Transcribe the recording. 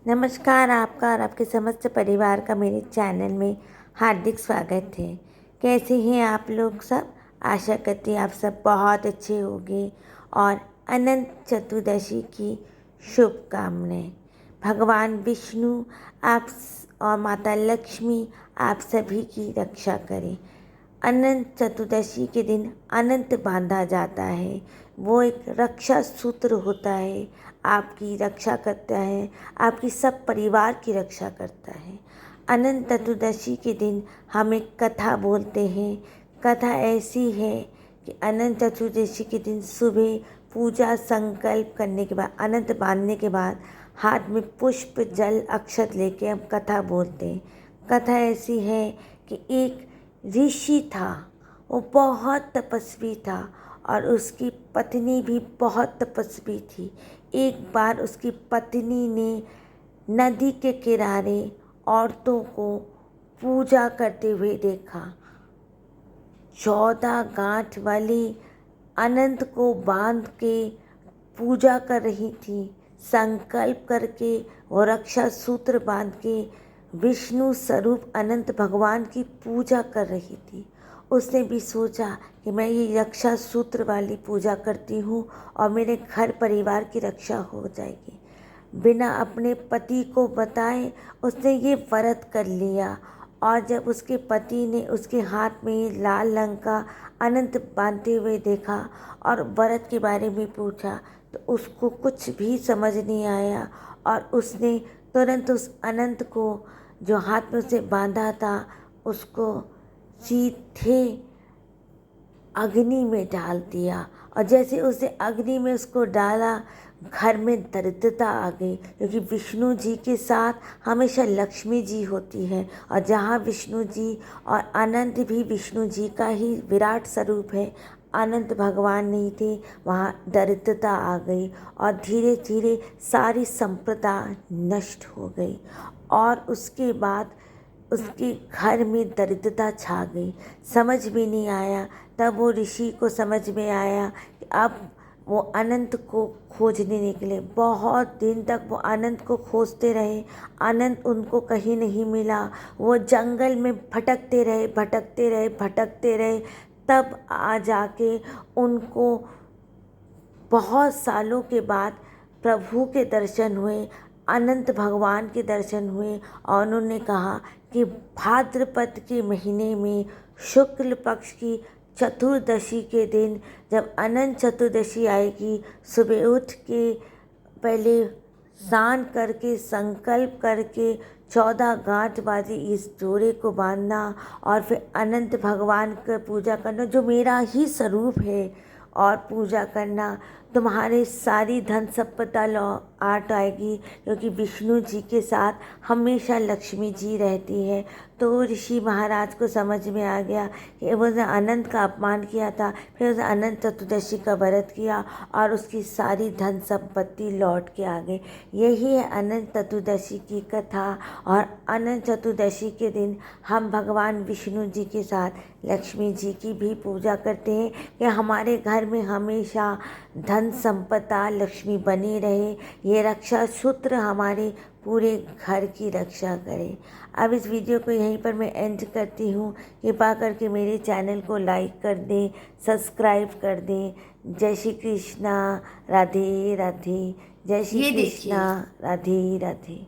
नमस्कार, आपका और आपके समस्त परिवार का मेरे चैनल में हार्दिक स्वागत है। कैसे हैं आप लोग सब? आशा करती हूँ आप सब बहुत अच्छे होंगे और अनंत चतुर्दशी की शुभकामनाएं। भगवान विष्णु और माता लक्ष्मी आप सभी की रक्षा करें। अनंत चतुर्दशी के दिन अनंत बांधा जाता है। वो एक रक्षा सूत्र होता है, आपकी रक्षा करता है, आपकी सब परिवार की रक्षा करता है। अनंत चतुर्दशी के दिन हम एक कथा बोलते हैं। कथा ऐसी है कि अनंत चतुर्दशी के दिन सुबह पूजा संकल्प करने के बाद, अनंत बांधने के बाद हाथ में पुष्प जल अक्षत लेके हम कथा बोलते हैं। कथा ऐसी है कि एक ऋषि था, वो बहुत तपस्वी था और उसकी पत्नी भी बहुत तपस्वी थी। एक बार उसकी पत्नी ने नदी के किनारे औरतों को पूजा करते हुए देखा। 14 गांठ वाली अनंत को बांध के पूजा कर रही थी। संकल्प करके वो रक्षा सूत्र बांध के विष्णु स्वरूप अनंत भगवान की पूजा कर रही थी। उसने भी सोचा कि मैं ये रक्षा सूत्र वाली पूजा करती हूँ और मेरे घर परिवार की रक्षा हो जाएगी। बिना अपने पति को बताए उसने ये व्रत कर लिया। और जब उसके पति ने उसके हाथ में लाल रंग का अनंत बांधते हुए देखा और व्रत के बारे में पूछा तो उसको कुछ भी समझ नहीं आया और उसने तुरंत उस अनंत को जो हाथ में उसे बांधा था उसको सीधे अग्नि में डाल दिया। और जैसे उसे अग्नि में उसको डाला, घर में दरिद्रता आ गई, क्योंकि विष्णु जी के साथ हमेशा लक्ष्मी जी होती है और जहाँ विष्णु जी और अनंत भी विष्णु जी का ही विराट स्वरूप है, अनंत भगवान नहीं थे, वहाँ दरिद्रता आ गई और धीरे धीरे सारी संपदा नष्ट हो गई। और उसके बाद उसके घर में दरिद्रता छा गई। समझ में नहीं आया। तब वो ऋषि को समझ में आया कि अब वो अनंत को खोजने निकले। बहुत दिन तक वो अनंत को खोजते रहे। अनंत उनको कहीं नहीं मिला। वो जंगल में भटकते रहे, भटकते रहे, भटकते रहे। तब आ जाके उनको बहुत सालों के बाद प्रभु के दर्शन हुए, अनंत भगवान के दर्शन हुए और उन्होंने कहा कि भाद्रपद के महीने में शुक्ल पक्ष की चतुर्दशी के दिन जब अनंत चतुर्दशी आएगी, सुबह उठ के पहले स्नान करके संकल्प करके 14 गांठ वाली इस जोड़े को बांधना और फिर अनंत भगवान का पूजा करना जो मेरा ही स्वरूप है और पूजा करना। तुम्हारे सारी धन संपदा आट आएगी, क्योंकि विष्णु जी के साथ हमेशा लक्ष्मी जी रहती है। तो ऋषि महाराज को समझ में आ गया कि उसने अनंत का अपमान किया था, फिर उसने अनंत चतुर्दशी का व्रत किया और उसकी सारी धन संपत्ति लौट के आ गई। यही है अनंत चतुर्दशी की कथा। और अनंत चतुर्दशी के दिन हम भगवान विष्णु जी के साथ लक्ष्मी जी की भी पूजा करते हैं कि हमारे घर में हमेशा धन संपदा लक्ष्मी बनी रहे। ये रक्षा सूत्र हमारे पूरे घर की रक्षा करे। अब इस वीडियो को यहीं पर मैं एंड करती हूँ। कृपा करके मेरे चैनल को लाइक कर दें, सब्सक्राइब कर दें। जय श्री कृष्णा, राधे राधे। जय श्री कृष्णा, राधे राधे।